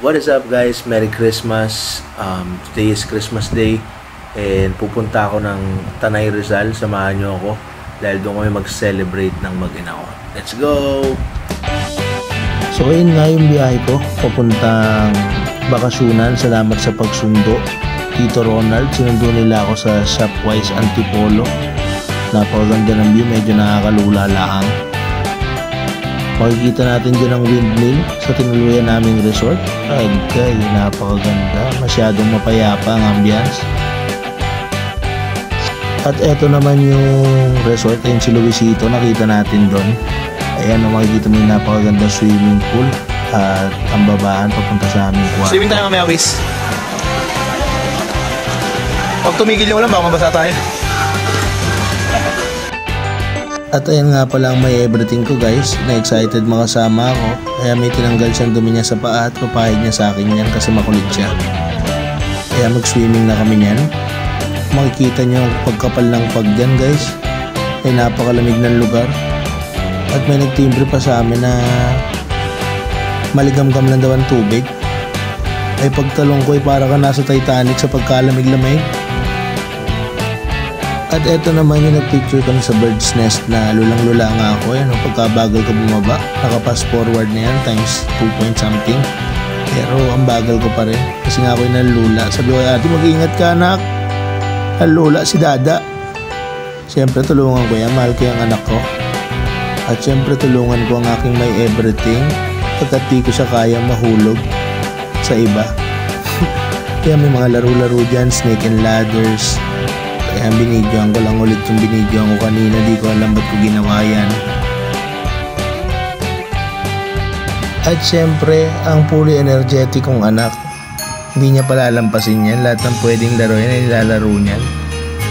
What is up guys? Merry Christmas. Today is Christmas Day and pupunta ako ng Tanay Rizal. Samahan nyo ako dahil doon kami mag-celebrate ng mag-ina ko. Let's go! So ayun nga yung biyahe ko papuntang bakasyonan. Salamat sa pagsundo. Tito Ronald, sinundo nila ako sa Shopwise Antipolo. Napakaganda ng view, medyo nakakalula lang. Makikita natin dyan ang windmill sa tinuluyan naming resort. Ay, napakaganda. Masyadong mapayapa ang ambience. At eto naman yung resort, yung si Luisito, nakita natin doon. Ayan, makikita mo yung napakaganda swimming pool. At ang babaan papunta sa aming kwarto. Swimming tayo mamaya, Wiz. Pag tumigil yung ulan, baka mabasa tayo. At ayan nga pala ang may everything ko guys, na-excited makasama ako. Kaya may tinanggal siyang dumi niya sa paa at papahid niya sa akin yan kasi makulit siya. Kaya mag-swimming na kami niyan. Makikita niyo ang pagkapal ng pag dyan guys. Ay napakalamig ng lugar. At may nagtimbre pa sa amin na maligamgam lang daw ang tubig. Ay pagtalong ko ay para ka nasa Titanic sa pagkalamig-lamig. At eto naman yung nag-picture kami sa bird's nest na lulang-lula nga ako. Yan, pagkabagal ko bumaba, naka-fast forward na yan times 2 point something. Pero ang bagal ko pa rin kasi nga ako yung nalula. Sabi ko, ate mag-iingat ka anak. Nalula si dada. Siyempre tulungan ko yan, mahal ko yung anak ko. At siyempre tulungan ko ang aking may everything pagkat di ko siya kaya mahulog sa iba. Kaya may mga laro-laro dyan, snake and ladders. Kaya binidyoan ko lang ulit yung binidyoan ko kanina. Di ko alam ba't ko ginawa yan. At syempre, ang fully energetic kong anak. Hindi niya palalampasin yan. Lahat ng pwedeng laruin ay nilalaro niyan.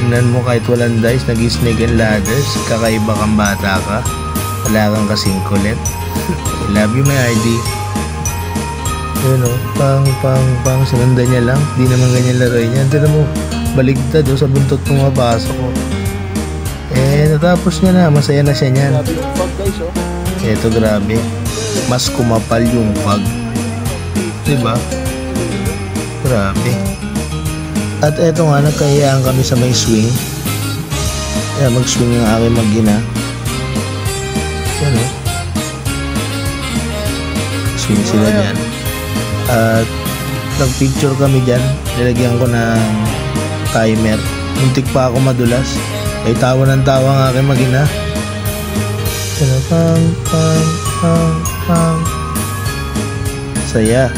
Tingnan mo kahit walang dice, nag-snake and ladders. Kakaiba kang bata ka. Wala kang kasing kulit. I love you, my ID. Yun o, pang, sinundan niya lang. Di naman ganyan laruin yan. Tignan mo. Baligtad sa buntot pumapasok ko. Natapos niya na. Masaya na siya niyan. Grabe yung fog guys, oh. Eto grabe. Mas kumapal yung fog. Diba? Grabe. At eto nga, nagkahiyaan kami sa may swing. Kaya mag-swing yung aking mag-ina. Yan o. Swing sila dyan. At nag-picture kami dyan. Nilagyan ko ng timer. Muntik pa ako madulas. Ay tawa ng tawa ang aking mag-ina. Pang. Saya.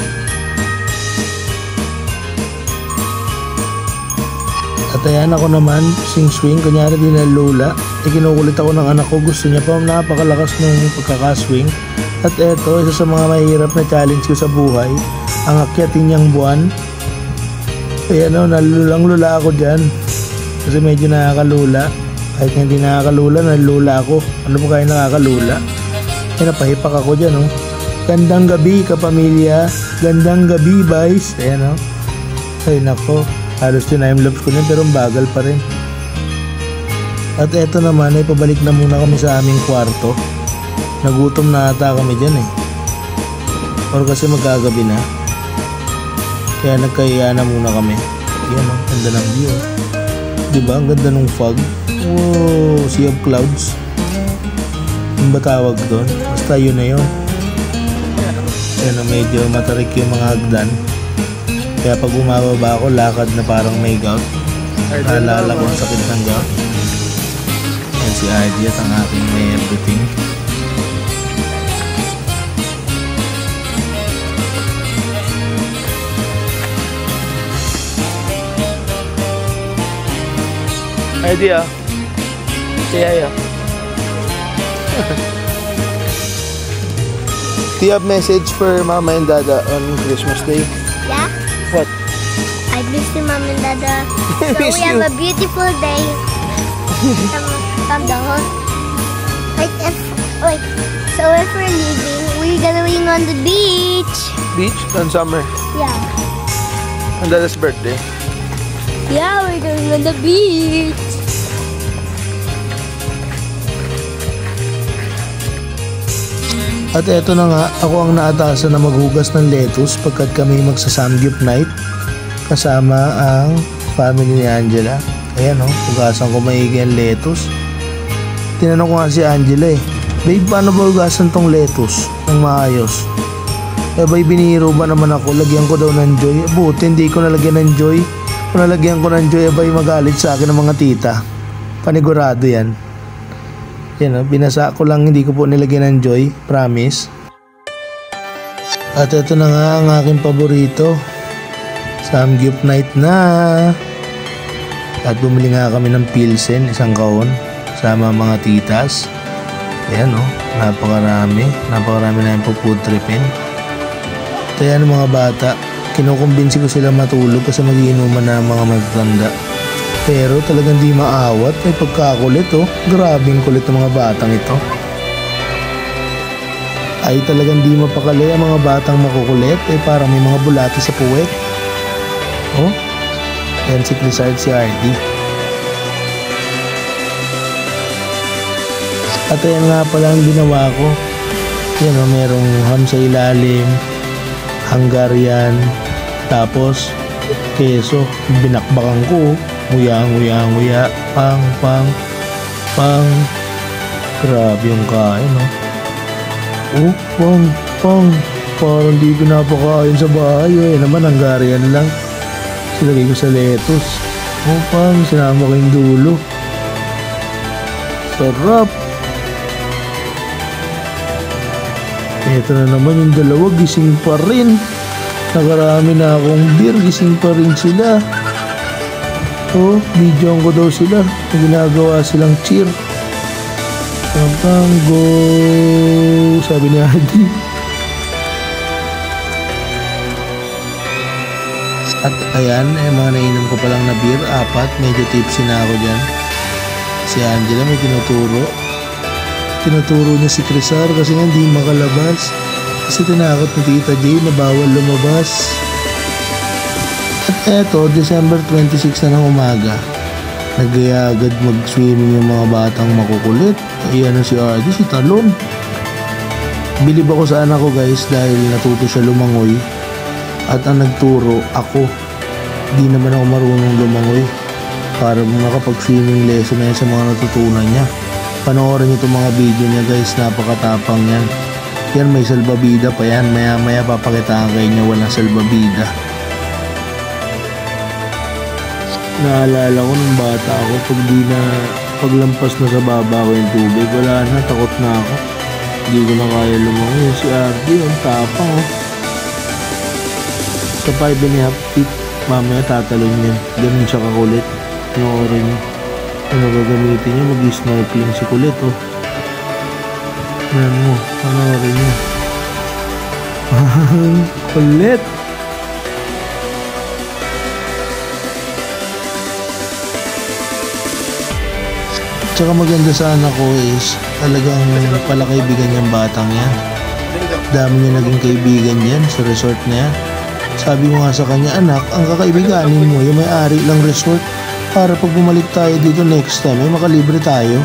At ayan ako naman, swing. Kunyari din na lula. Kinukulit ako ng anak ko. Gusto niya pa, napakalakas ng pagkakaswing. At eto, isa sa mga mahirap na challenge ko sa buhay, ang akyatin niyang buwan. Kaya nalulang-lula ako dyan. Kasi medyo nakakalula. Kahit hindi nakakalula, nalula ako. Ano po kaya nakakalula? Napahipak ako dyan, oh. Gandang gabi, kapamilya. Gandang gabi, guys. Ayan, oh. Ay, nako. Halos time-lapse ko niyan, pero bagal pa rin. At eto naman, ay pabalik na muna kami sa aming kwarto. Nagutom na ata kami dyan, eh. Or kasi magkagabi na. Kaya nagkaya na muna kami. Yan ang ganda ng view. Diba? Ang ganda ng fog. Oh, sea of clouds. Ano ba tawag doon? Basta yun na yun. Yan, medyo matarik yung mga hagdan. Kaya pag bumababa ako, lakad na parang may gout. Naalala ko ang sakit ng gout. Yan si RJ at ang aking may everything. Idea. Say yeah. Do you have message for Mama and Dada on Christmas Day? Yeah. What? I miss you, Mom and Dada. So Miss we you. have a beautiful day. From the whole. So if we're leaving, we're going on the beach. Beach on summer. Yeah. On Dada's birthday. Yeah, we're going on the beach. At eto na nga, ako ang naatasan na maghugas ng lettuce pagkat kami magsa-samgyup night kasama ang family ni Angela. Ayan o, hugasan ko maigi ang lettuce. Tinanong ko nga si Angela babe, paano ba hugasan tong lettuce ng maayos? Bay, biniro ba naman ako, lagyan ko daw ng Joy. Buti hindi ko nalagyan ng Joy. Kung nalagyan ko ng Joy, bay, magalit sa akin ng mga tita. Panigurado yan. Yan o, binasa ko lang, hindi ko po nilagyan ng Joy, promise. At ito na nga ang aking paborito, samgyup night na. At bumili nga kami ng Pilsen, isang kahon, sama mga titas. Ayan o, napakarami na yung food tripin. Kaya ng mga bata, kinukumbinsi ko sila matulog kasi magiinuman na mga matatanda. Pero talagang di maawat, may pagkakulit oh. Grabing kulit ng mga batang ito. Ay talagang di mapakali ang mga batang makukulit, parang may mga bulati sa puwet. Oh, yan si Clisard, si RD. At ayan nga pala ang ginawa ko. Yan o, merong ham sa ilalim, Hungarian, tapos keso, binakbakan ko. Nguya, pang. Grabe yung kain, no? Oh, pang. Parang di pinapakain sa bahay, naman Hungarian lang. Silagay ko sa lettuce. Oh, pang, sinama ko yung dulo. Sarap. Ito na naman yung dalawa, gising pa rin. Nakarami na akong beer, gising pa rin sila. Oh, videoan ko daw sila. Ginagawa silang cheer. Go, sabi ni Adi. At ayan, mga nainom ko palang na beer, 4. Medyo tipsy na ako dyan. Si Angela may tinuturo niya si Crisar kasi nga hindi makalabas. Kasi tinakot ni Tita J na bawal lumabas. At eto, December 26 na ng umaga, nagaya agad mag-swimming yung mga batang makukulit. Ayan na si RD, si Talon. Bilib ako sa anak ko guys dahil natuto siya lumangoy. At ang nagturo, ako. Di naman ako marunong lumangoy. Para makapag-swimming lesson na yan sa mga natutunan niya. Panoorin niyo itong mga video niya guys, napakatapang yan. Yan, may salbabida pa yan. Maya papakitaan kayo niya walang salbabida. Naalala ko nung bata ako, paglampas na sa baba ko yung tubig, wala na, takot na ako. Hindi ko na kaya lumangoy. Si RD, ang tapang oh. Sa 5.5 feet, mamaya tatalon yan. Ganun siya kakulit. Panoorin niyo. Ano gagamitin niyo? Mag-snorkeling si kulit oh. Yan mo, panoorin niyo. Kulit! Tsaka maganda sa anak ko is talagang palakaibigan yung batang yan. Dami niya naging kaibigan yan sa resort na yan. Sabi mo nga sa kanya, anak, ang kakaibiganin mo yung may-ari lang resort para pag bumalik tayo dito next time, ay makalibre tayo.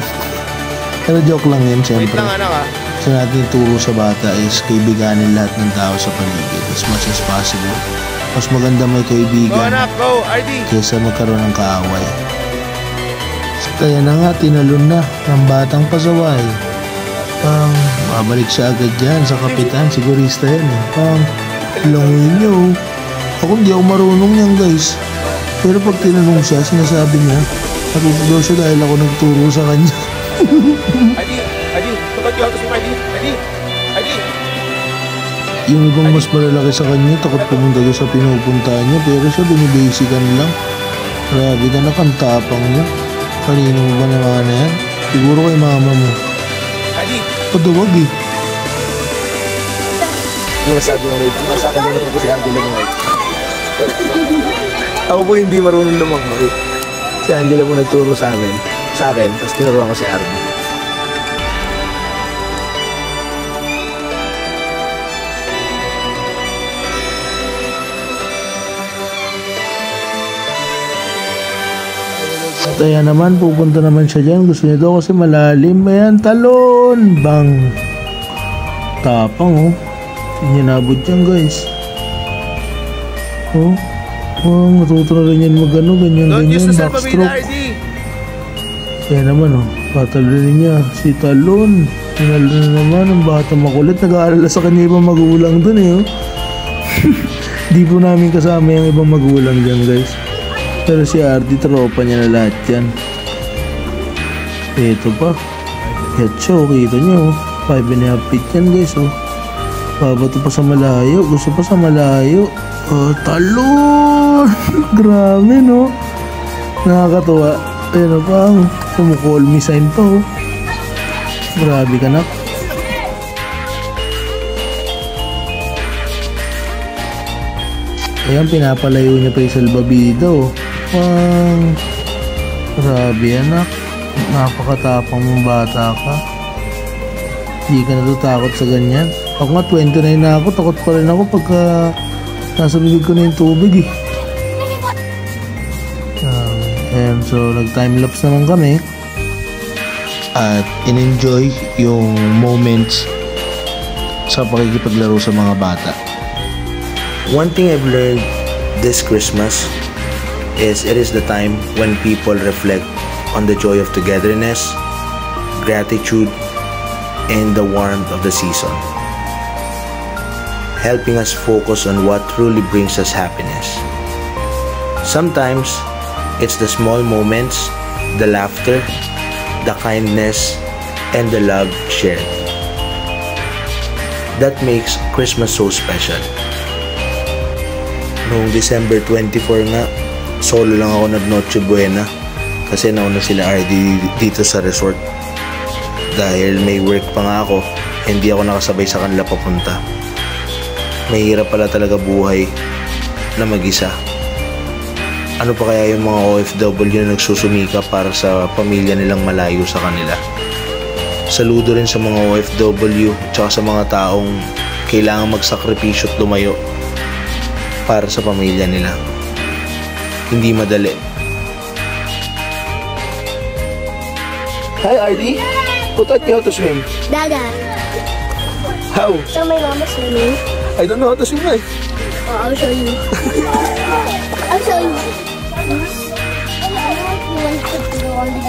Pero joke lang yan, syempre. Sa natin turo sa bata is kaibiganin lahat ng tao sa paligid as much as possible. Mas maganda may kaibigan kaysa magkaroon ng kaaway. Kaya na nga, tinalon na ng batang pasaway. Pang, babalik siya agad dyan sa kapitan, sigurista yan eh. Pang, languin niyo. Ako hindi ako marunong yan guys. Pero pag tinanong siya, sinasabi niya, natuto daw siya dahil ako nagturo sa kanya. Adi, tukad yung autos mo, Adi. Yung ibang mas malalaki sa kanya, takot pumunta doon sa pinupuntahan niya, pero siya binibasican lang. Grabe ka na, kantapang niya. Kanino mo ba naman na yan? Siguro kay mama mo. Adi! Paduwag eh. Masabi mo rin. Masabi mo rin po si Angela mo rin. Ako po hindi marunong lumangoy. Si Angela po nagturo sa akin. Tapos tinuruan ko si Arby. Kaya naman, pupunta naman siya dyan. Gusto niya daw kasi malalim. Ayan, talon! Bang! Tapang oh. Hindi niya nabot yan guys. Oh. Oh, natuto na rin yan magano, ganyan, backstroke. Kaya naman oh, patalunin niya si Talon. Tinalo na naman ang bata makulit. Nag-aalala sa kanya ibang magulang dun eh oh. Di po namin kasama yung ibang magulang dyan guys. Pero si Artie, tropa niya na lahat yan. Ito pa. Hetso, kita nyo. 5.5 feet yan guys oh. Babato pa sa malayo. Gusto pa sa malayo. Oh, Talon! Grabe no. Nakakatuwa. Pero pa oh. Kumukall me sign pa oh. Grabe ka na. Ayan, pinapalayo niya pa yung salbabida oh. Grabe anak. Napakatapang mong bata ka. Hindi ka natatakot sa ganyan. Ako nga 29 na ako. Takot pa rin ako pagka nasa bibig ko na yung tubig eh. Ayan, so nag timelapse naman kami. At in-enjoy yung moments sa pakikipaglaro sa mga bata. One thing I've learned this Christmas is it is the time when people reflect on the joy of togetherness, gratitude, and the warmth of the season, helping us focus on what truly brings us happiness. Sometimes, it's the small moments, the laughter, the kindness, and the love shared that makes Christmas so special. Noong December 24 nga, solo lang ako nag-Noche Buena kasi nauna sila RD dito sa resort. Dahil may work pa nga ako, hindi ako nakasabay sa kanila papunta. Mahirap pala talaga buhay na mag-isa. Ano pa kaya yung mga OFW na nagsusumika para sa pamilya nilang malayo sa kanila? Saludo rin sa mga OFW tsaka sa mga taong kailangan magsakripisyo at lumayo para sa pamilya nila. Hindi madali. Hi RD! Who taught you how to swim? Dada. How? So my mama swimming. I don't know how to swim eh. Oh, I'll show you. I'll show you. You want to go on the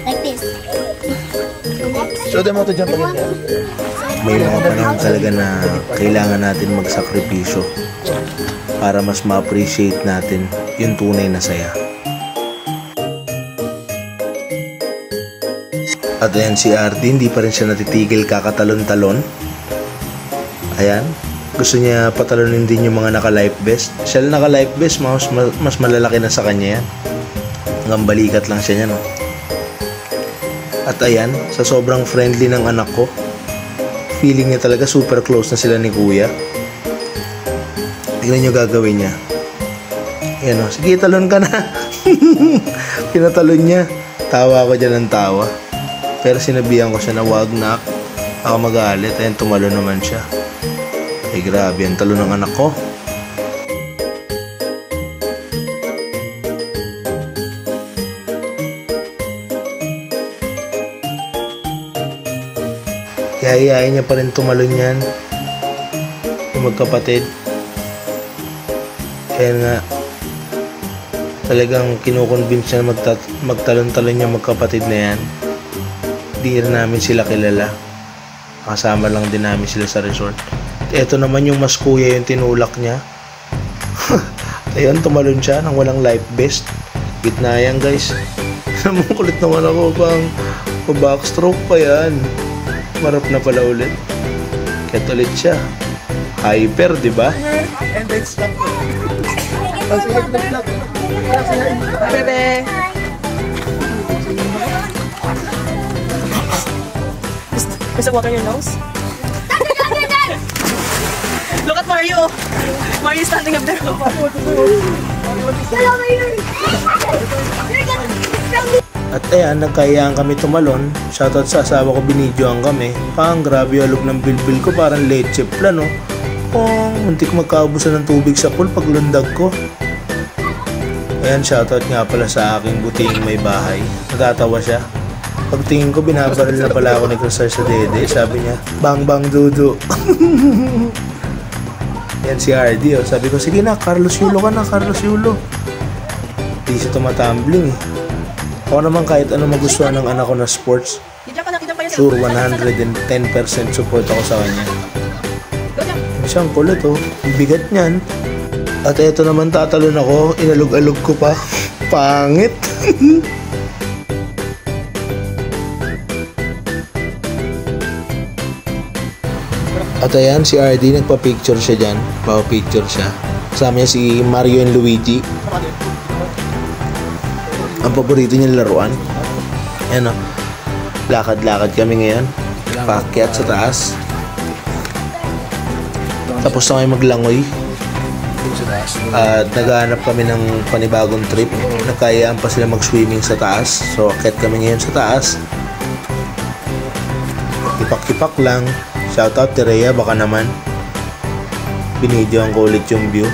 like this. Show them how to jump again. May mga panahon talaga na kailangan natin magsakripisyo para mas ma-appreciate natin yung tunay na saya. At ayan si Artie, hindi pa rin siya natitigil kakatalon-talon. Ayan, gusto niya patalonin din yung mga naka-life vest. Siya lang naka-life vest, mas malalaki na sa kanya yan. Hanggang balikat lang siya niya, no? At ayan, sa sobrang friendly ng anak ko, feeling niya talaga super close na sila ni Kuya. Tignan nyo gagawin niya. Ayan o, sige talon ka na. Pinatalon niya. Tawa ako dyan ng tawa. Pero sinabihan ko siya na wag na ako magalit. Ayan, tumalon naman siya. Ay grabe, ang talon ng anak ko. Yayayain niya pa rin tumalon yan. Yung magkapatid. Kaya nga talagang kinukonvince niya magtalon-talon niya magkapatid na yan. Di rin namin sila kilala. Kasama lang din namin sila sa resort. Ito naman yung mas kuya yung tinulak niya. Ayun, tumalon siya nang walang life vest. Gitna yan guys. Namukulit naman ako pang backstroke pa yan. Marap na pala ulit. Kaya ulit siya. Hyper, di ba? And then stop. Bebe. Is it water in your nose? Look at Mario. Mario's standing up there. At ayan, nagkayaan kami tumalon. Shoutout sa asawa ko, binidyoan kami. Pang grabe yung alog ng bilbil ko, parang leche plan, no? Muntik magkaubusan ng tubig sa pool pag lundag ko. Ayan, shoutout nga pala sa aking buting may bahay. Natatawa siya. Pagtingin ko, binabaril na pala ako ni Cruzar sa dede. Sabi niya, bang bang dudu. Yan si RD, oh. Sabi ko, sige na, Carlos Yulo ka na, Carlos Yulo. Di siya tumatumbling eh. Ako naman kahit ano magustuhan ng anak ko na sports, sure 110% support ako sa kanya. Siyang kulit oh, bigat niyan. At eto naman tatalon ako, inalog-alog ko pa. Pangit. At ayan, si RD nagpa-picture siya dyan. Pa-picture siya. Kasama niya si Mario and Luigi. Ang paborito niyang laruan. Ayan o. Lakad-lakad kami ngayon. Paakyat sa taas. Tapos na kayo maglangoy. At naghahanap kami ng panibagong trip. Nagkayaan pa sila mag-swimming sa taas. So, akyat kami ngayon sa taas. Kipak-kipak lang. Shoutout Terea, baka naman. Binidyoan ko ulit yung view.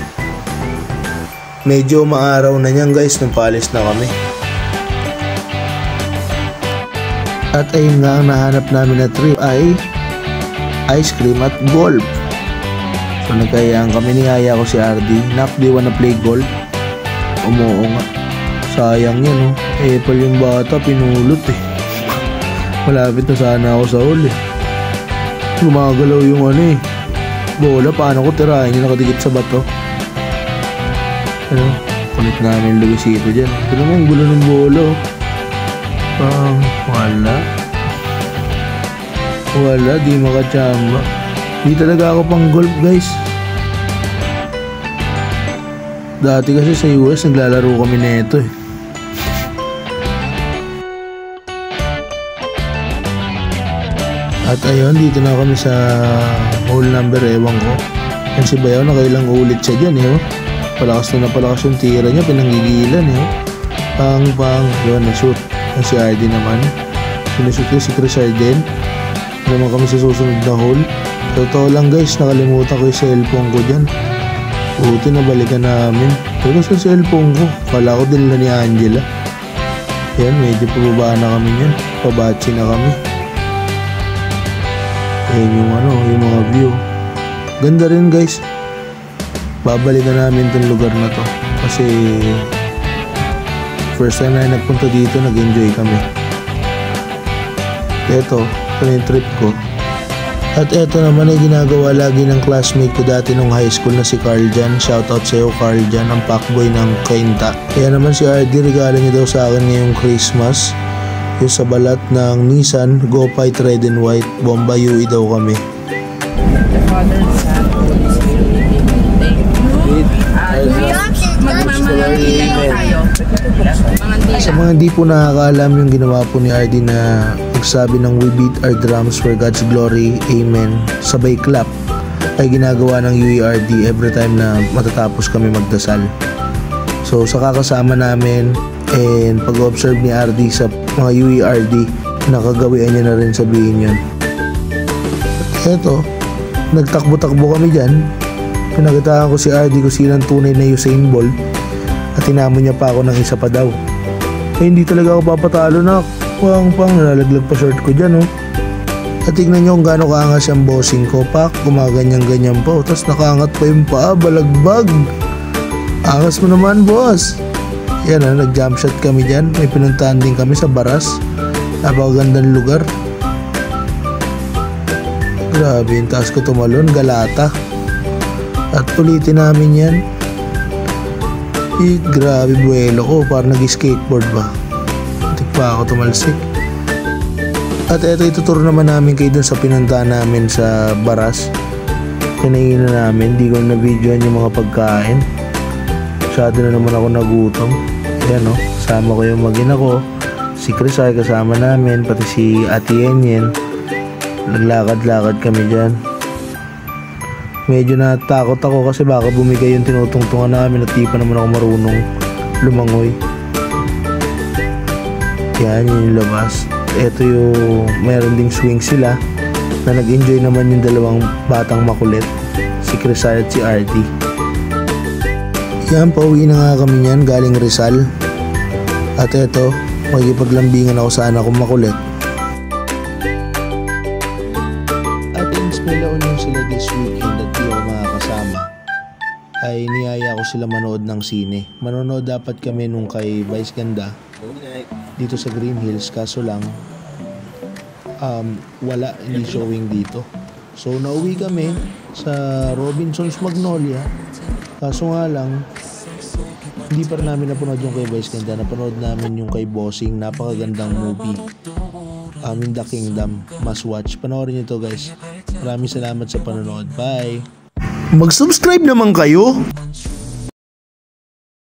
Medyo maaraw na niyan guys nung paalis na kami. At ayun nga ang nahanap namin na trip ay ice cream at golf. So nagkayaan kami, niyaya ko si RD. Nak, di wanna play golf? Umuo nga. Sayang yan oh. Apple yung bata, pinulot eh. Malapit na sana ako sa hole eh. Gumagalaw yung ano eh. Bola, paano ko tirahin yung nakadikit sa bato? Ano? Kulit namin Luisito dyan. Ito naman, gulo ng bola. Wala. Wala, di makachamba. Di talaga ako pang golf guys. Dati kasi sa US, naglalaro kami na ito eh. At ayun, dito na kami sa hole number, ewan ko. Yan si Bayaw, nakailang ulit siya dyan eh. Palakas na palakas yung tira niya, pinanggigilan eh. Pang, yun, na-shoot. Yan si RD naman. Sinushoot ko si Chris Arden. Naman kami sa susunod na hole. Totoo lang guys, nakalimutan ko yung cellphone ko dyan. Buti na balikan namin. Pero sa cellphone ko, kala ko din ni Angela. Yan, medyo pababa na kami yan. Pabachi na kami. Ayan yung yung mga view. Ganda rin guys. Babalikan namin itong lugar na to. Kasi first time na nagpunta dito, nag-enjoy kami. Ito yung trip ko. At ito naman ay ginagawa lagi ng classmate ko dati nung high school na si Carl Jan. Shoutout sa iyo Carl Jan, ang packboy ng Kainta. Kaya naman si RD, regalo niya daw sa akin ngayong Christmas. Yung sa balat ng Nissan Go Fight Red and White. Bomba UE daw kami. The Father, Son, Holy Spirit. Sa mga di po nakakaalam, yung ginawa po ni RD na nagsabi ng we beat our drums for God's glory, amen, sabay clap, ay ginagawa ng UERD every time na matatapos kami magdasal. So sa kakasama namin and pag-observe ni RD sa mga UERD, nakagawian niya na rin sabihin yun. Eto, nagtakbo-takbo kami dyan. Pinagitaan ko si RD kung sinang tunay na Usain Bolt at tinamo niya pa ako ng isa pa daw. Eh hindi talaga ako papatalo na. Pang nalalaglag pa short ko dyan oh. At tignan nyo kung gaano kaangas yung bossing ko. Pak, gumaganyan-ganyan pa. Tapos nakaangat pa yung paa, balagbag. Angas mo naman boss. Yan nag-jump shot kami dyan. May pinuntahan din kami sa Baras. Napakagandang lugar. Grabe yung taas ko tumalon, Galata. At ulitin namin yan. Grabe buwelo ko, parang nag-skateboard ba. Tik pa ako tumalsik. At eto, ituturo naman namin kayo dun sa pinuntahan namin sa Baras. Kinain na namin, di ko na videoan yung mga pagkain. Masyado na naman ako nagutom. Ayan o, kasama ko yung magina ko. Si Chris ay kasama namin, pati si Ate Yenyen. Naglakad-lakad kami dyan. Medyo natakot ako kasi baka bumigay yung tinutungtungan namin at di pa naman ako marunong lumangoy. Yan yung labas. Ito yung mayroon ding swing sila na nag-enjoy naman yung dalawang batang makulit, si Chris at si RD. Yan, pauwi na nga kami niyan galing Rizal. At eto, makikipaglambingan ako sa anak kong makulit. At since may La Union sila this weekend at di ako makakasama, ay niyaya ko sila manood ng sine. Manonood dapat kami nung kay Vice Ganda dito sa Green Hills, kaso lang wala, hindi showing dito. So nauwi kami sa Robinsons Magnolia, kaso nga lang hindi pa rin namin napanood yung kay Vice Ganda. Napanood namin yung kay Bossing, napakagandang movie, in the Kingdom, must watch. Panoorin nyo to guys. Maraming salamat sa panonood. Bye! Mag-subscribe naman kayo!